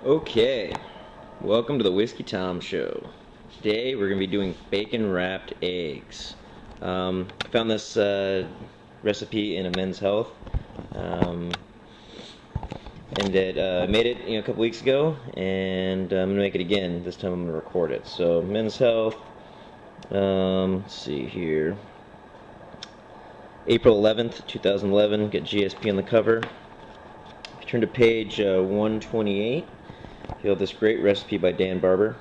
Okay, welcome to the Whiskey Tom Show. Today we're going to be doing bacon wrapped eggs. I found this recipe in a Men's Health, um, and it made it a couple weeks ago, and I'm going to make it again. This time I'm going to record it. So Men's Health. Let's see here. April 11th, 2011. Get GSP on the cover. If you turn to page 128. You have this great recipe by Dan Barber.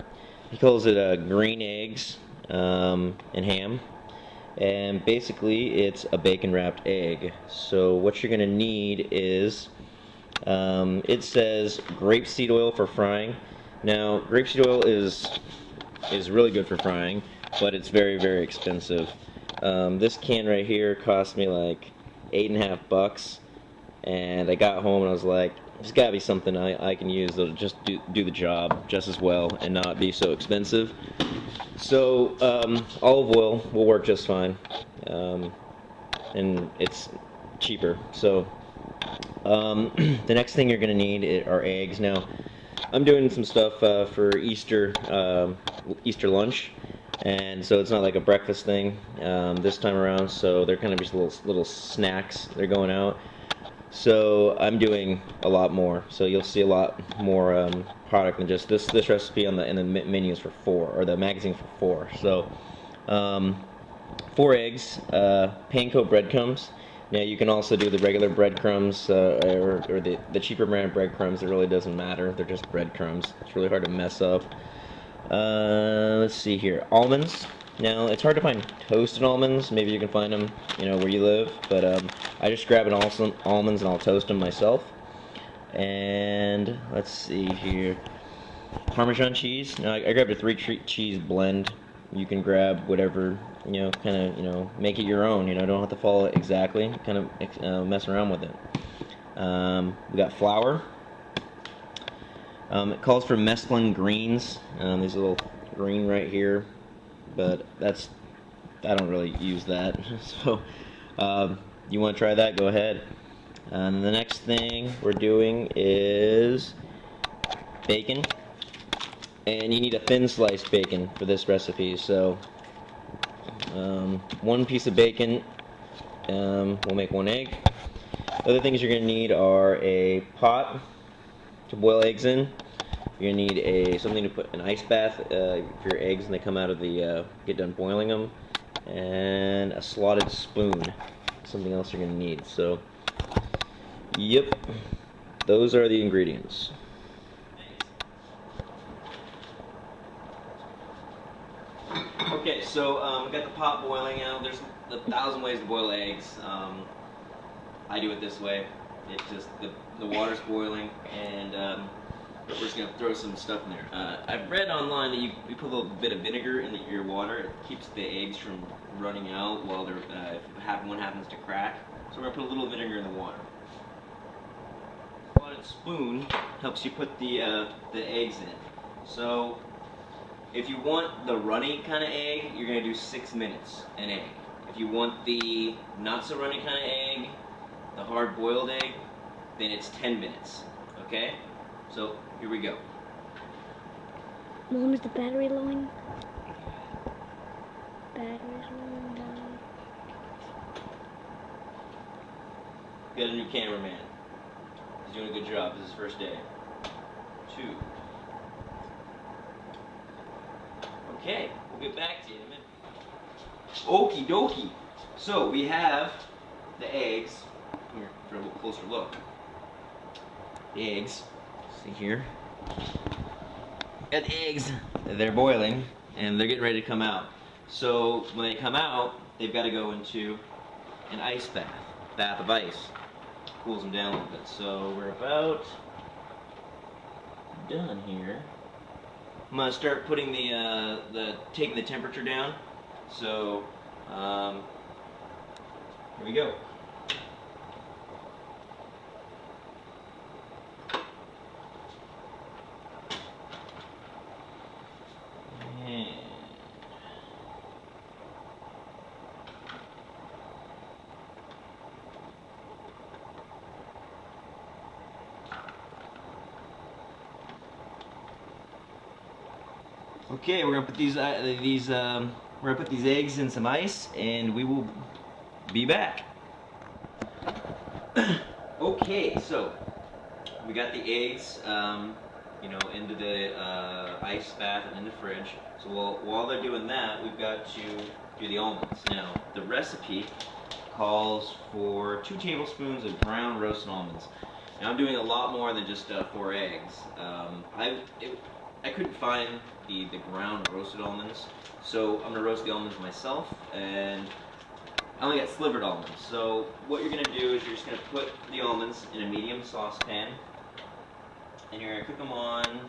He calls it green eggs and ham. And basically, it's a bacon wrapped egg. So, what you're going to need is it says grapeseed oil for frying. Now, grapeseed oil is really good for frying, but it's very, very expensive. This can right here cost me like $8.50, and I got home and I was like, there's got to be something I can use that'll just do the job just as well and not be so expensive. So olive oil will work just fine, and it's cheaper. So the next thing you're going to need are eggs. Now, I'm doing some stuff for Easter lunch, and so it's not like a breakfast thing this time around. So they're kind of just little snacks. They're going out. So I'm doing a lot more. So you'll see a lot more product than just this recipe in the menus for 4, or the magazine for 4. So 4 eggs, panko breadcrumbs. Now you can also do the regular breadcrumbs or the cheaper brand breadcrumbs. It really doesn't matter. They're just breadcrumbs. It's really hard to mess up. Let's see here. Almonds. Now, it's hard to find toasted almonds. Maybe you can find them, where you live. But I just grab almonds and I'll toast them myself. And let's see here. Parmesan cheese. Now, I grabbed a 3 cheese blend. You can grab whatever, make it your own. Don't have to follow it exactly. Kind of mess around with it. We got flour. It calls for mesclun greens. These little green right here. But I don't really use that. So you want to try that, go ahead. And the next thing we're doing is bacon, and you need a thin sliced bacon for this recipe. So 1 piece of bacon will make 1 egg. Other things you're going to need are a pot to boil eggs in. You're gonna need something to put an ice bath for your eggs when they come out of the get done boiling them, and a slotted spoon. Something else you're gonna need. So, yep, those are the ingredients. Okay, so we got the pot boiling out. There's 1,000 ways to boil eggs. I do it this way. It just the water's boiling, and we're just going to throw some stuff in there. I've read online that you put a little bit of vinegar in your water. It keeps the eggs from running out while they're, if one happens to crack. So we're going to put a little vinegar in the water. A slotted spoon helps you put the eggs in. So if you want the runny kind of egg, you're going to do 6 minutes an egg. If you want the not so runny kind of egg, the hard boiled egg, then it's 10 minutes. Okay? So, here we go. Mom, is the battery lowing? Battery's lowing down. Got a new cameraman. He's doing a good job. This is his first day. 2. Okay, we'll get back to you in a minute. Okie dokie. So, we have the eggs. Here, for a little closer look. The eggs. See here. Got the eggs. They're boiling, and they're getting ready to come out. So when they come out, they've got to go into an ice bath of ice. Cools them down a little bit. So we're about done here. I'm gonna start putting taking the temperature down. So here we go. Okay, we're gonna put these we're gonna put these eggs in some ice, and we will be back. Okay, so we got the eggs, you know, into the ice bath and in the fridge. So while they're doing that, we've got to do the almonds. Now, the recipe calls for 2 tablespoons of ground roasted almonds. Now, I'm doing a lot more than just 4 eggs. I couldn't find the ground roasted almonds, so I'm gonna roast the almonds myself, and I only got slivered almonds. So what you're going to do is you're just going to put the almonds in a medium saucepan, and you're going to cook them on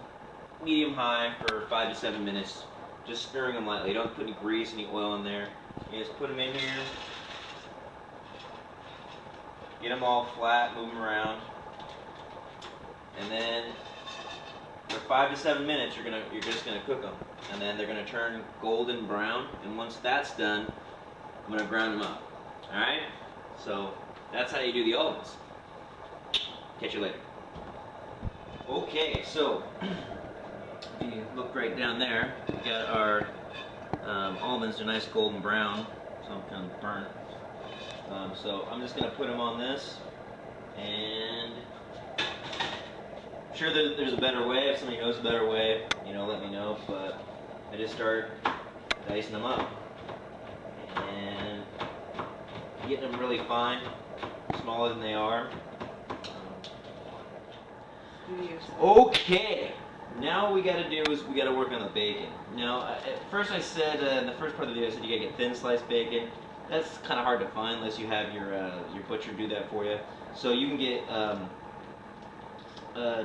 medium-high for 5 to 7 minutes, just stirring them lightly. You don't put any grease, any oil in there. You just put them in here, get them all flat, move them around, and then for 5 to 7 minutes you're just going to cook them, and then they're going to turn golden brown, and once that's done, I'm going to ground them up. Alright? So, that's how you do the almonds. Catch you later. Okay, so, if you look right down there, we got our almonds, they're nice golden brown, some kind of burnt. So, I'm just going to put them on this, and I'm sure there's a better way. If somebody knows a better way, you know, let me know, but I just start dicing them up. And getting them really fine, smaller than they are. Okay, now what we got to do is we got to work on the bacon. Now, at first I said in the first part of the video, I said you got to get thin sliced bacon. That's kind of hard to find unless you have your butcher do that for you. So you can get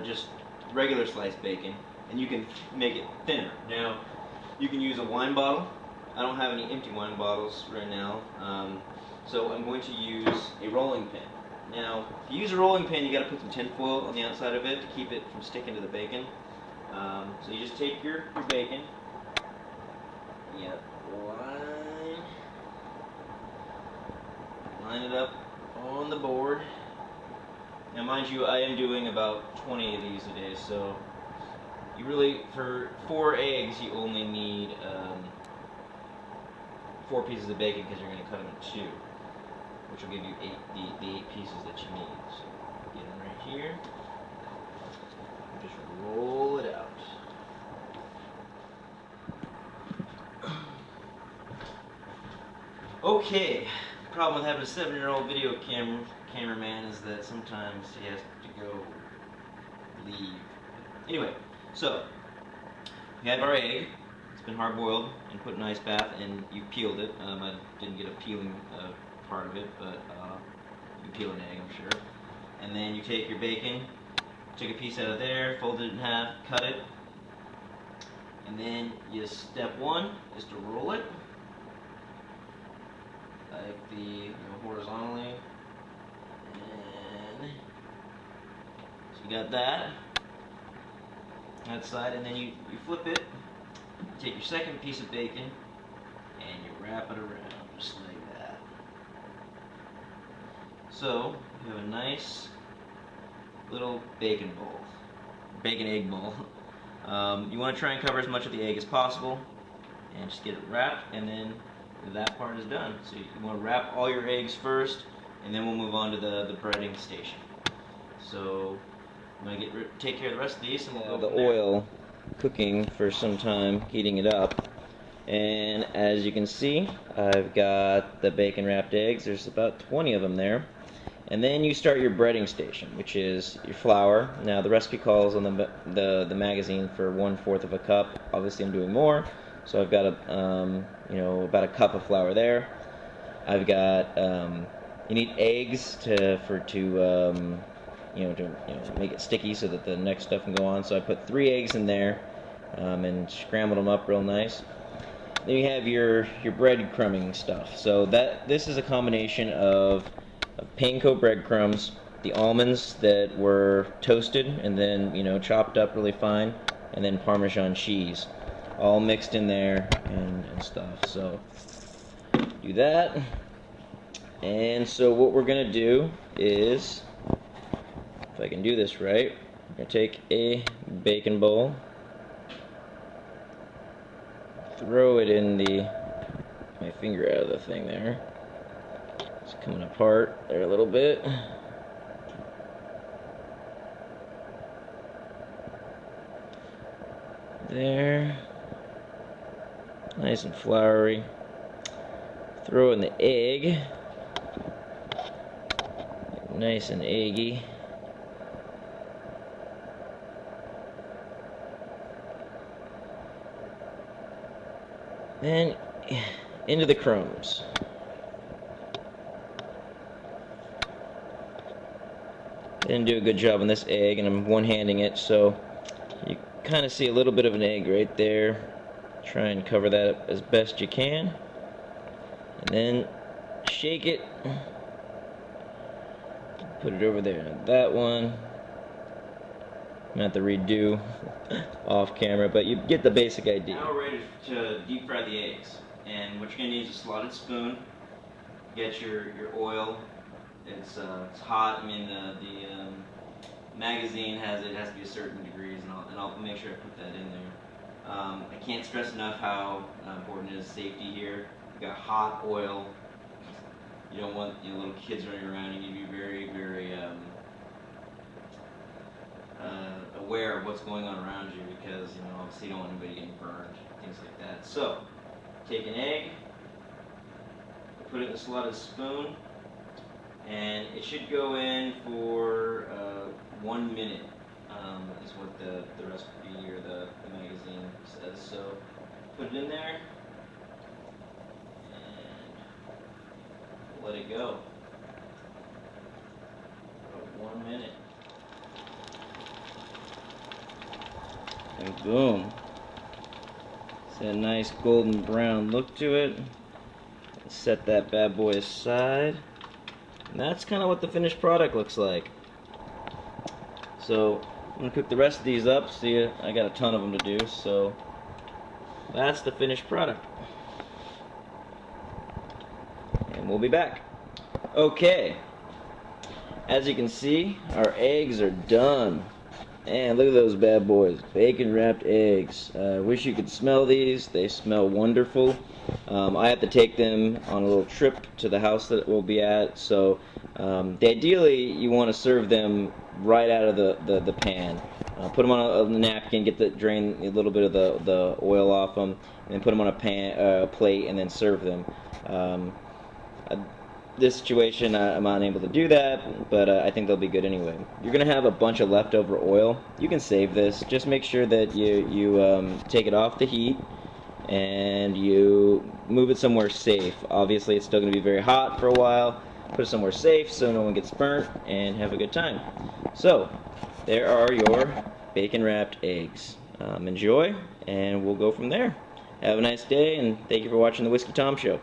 just regular sliced bacon, and you can make it thinner. Now, you can use a wine bottle. I don't have any empty wine bottles right now, so I'm going to use a rolling pin. Now, if you use a rolling pin, you got to put some tin foil on the outside of it to keep it from sticking to the bacon. So you just take your bacon, line it up on the board. Now, mind you, I am doing about 20 of these a day, so you really, for 4 eggs, you only need 4 pieces of bacon because you're going to cut them in 2, which will give you the 8 pieces that you need. So get them right here, and just roll it out. Okay, the problem with having a 7-year-old video cameraman is that sometimes he has to go leave. Anyway, so we have our egg. It's been hard-boiled and put in an ice bath, and you peeled it. I didn't get a peeling part of it, but you can peel an egg, I'm sure. And then you take your bacon, take a piece out of there, fold it in half, cut it, and then step 1 is to roll it, like horizontally, and so you got that side, and then you flip it. You take your second piece of bacon and you wrap it around just like that. So you have a nice little bacon bowl, bacon egg bowl. You want to try and cover as much of the egg as possible and just get it wrapped, and then that part is done. So you want to wrap all your eggs first, and then we'll move on to the breading station. So I'm going to take care of the rest of these, and we'll go the oil cooking for some time, heating it up. And as you can see, I've got the bacon wrapped eggs. There's about 20 of them there. And then you start your breading station, which is your flour. Now the recipe calls on the magazine for 1/4 of a cup. Obviously I'm doing more, so I've got about a cup of flour there. I've got you need eggs to make it sticky so that the next stuff can go on. So I put 3 eggs in there and scrambled them up real nice. Then you have your breadcrumbing stuff. So this is a combination of panko breadcrumbs, the almonds that were toasted and then chopped up really fine, and then Parmesan cheese, all mixed in there and stuff. So do that. And so what we're gonna do is, if I can do this right, I'm going to take a bacon bowl, throw it in my finger out of the thing there. It's coming apart there a little bit. There. Nice and floury. Throw in the egg. Nice and eggy. Then into the crumbs. Didn't do a good job on this egg, and I'm one-handing it, so you kind of see a little bit of an egg right there. Try and cover that up as best you can, and then shake it. Put it over there. That one, I'm gonna have to redo off camera, but you get the basic idea. Now we're ready to deep fry the eggs, and what you're gonna need is a slotted spoon. Get your oil. It's hot. I mean the magazine has to be a certain degrees, and I'll make sure I put that in there. I can't stress enough how important it is safety here. You got hot oil. You don't want little kids running around. You need to be very, very aware of what's going on around you, because obviously you don't want anybody getting burned, things like that. So take an egg, put it in a slotted spoon, and it should go in for 1 minute. Is what the recipe or the magazine says. So put it in there and let it go for 1 minute. And boom. It's a nice golden brown look to it. Set that bad boy aside. And that's kind of what the finished product looks like. So I'm going to cook the rest of these up. See, I got a ton of them to do, so that's the finished product. And we'll be back. Okay, as you can see, our eggs are done. And look at those bad boys, bacon wrapped eggs. Wish you could smell these. They smell wonderful. I have to take them on a little trip to the house that we'll be at, so ideally you want to serve them right out of the pan. Put them on a napkin, drain a little bit of the oil off them, and then put them on a plate, and then serve them. This situation, I'm unable to do that, but I think they'll be good anyway. You're going to have a bunch of leftover oil. You can save this. Just make sure that you take it off the heat and you move it somewhere safe. Obviously, it's still going to be very hot for a while. Put it somewhere safe so no one gets burnt, and have a good time. So, there are your bacon-wrapped eggs. Enjoy, and we'll go from there. Have a nice day, and thank you for watching the Whiskey Tom Show.